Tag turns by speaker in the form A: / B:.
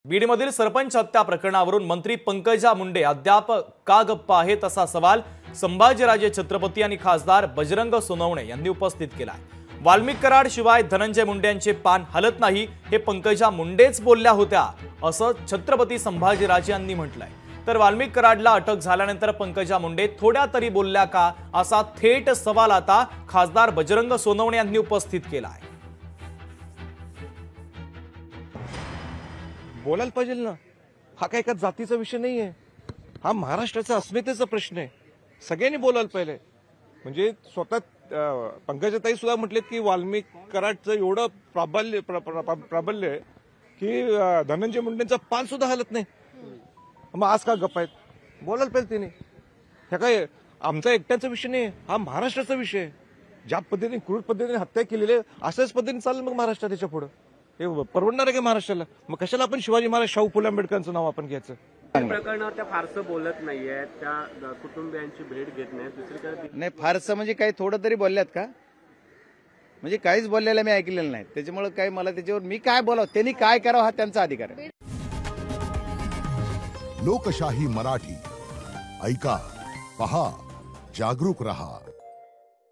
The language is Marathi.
A: बीडमधील सरपंच हत्या प्रकरणावरून मंत्री पंकजा मुंडे अद्याप का गप्प आहेत असा सवाल संभाजीराजे छत्रपती आणि खासदार बजरंग सोनवणे यांनी उपस्थित केला आहे। वाल्मिक कराड शिवाय धनंजय मुंडे यांचे पान हलत नाही हे पंकजा मुंडेच बोलल्या होत्या असं छत्रपती संभाजीराजे यांनी म्हटलंय। तर वाल्मिक कराडला अटक झाल्यानंतर पंकजा मुंडे थोड्या तरी बोलल्या का असा थेट सवाल आता खासदार बजरंग सोनवणे यांनी उपस्थित केला आहे।
B: बोलायला पाहिजे ना, हा काय एका जातीचा विषय नाहीये, हा महाराष्ट्राचा अस्मितेचा प्रश्न आहे। सगळ्यांनी बोलायला पाहिजे। म्हणजे स्वतः पंकजाताई सुद्धा म्हटलेत की वाल्मिक कराडचं एवढं प्राबल्य आहे की धनंजय मुंडेंचा पान सुद्धा हलत नाही। मग आज का गप्प आहेत? बोलायला पाहिजे तिने। ह्या काय आमचा एकट्याचा विषय नाही, हा महाराष्ट्राचा विषय आहे। ज्या पद्धतीने क्रूर पद्धतीने हत्या केलेली आहे अशाच पद्धतीने चालेल मग महाराष्ट्रात त्याच्या पुढे हे परवडणार आहे का महाराष्ट्राला? मग कशाला आपण शिवाजी महाराज शाहू फुले आंबेडकरांचं नाव आपण घ्यायचं?
C: प्रकरणावर त्या फारसं बोलत नाहीये, त्या कुटुंबियांची भेट घेत नाहीत, दुसरीकडे
D: नाही फारसं म्हणजे काही थोडं तरी बोलल्यात का? म्हणजे काहीच बोललेलं मी ऐकलेलं नाही, त्याच्यामुळे काही मला त्याच्यावर मी काय बोलावं, त्यांनी काय करावं हा त्यांचा अधिकार आहे।
E: लोकशाही मराठी ऐका, पहा, जागरूक रहा।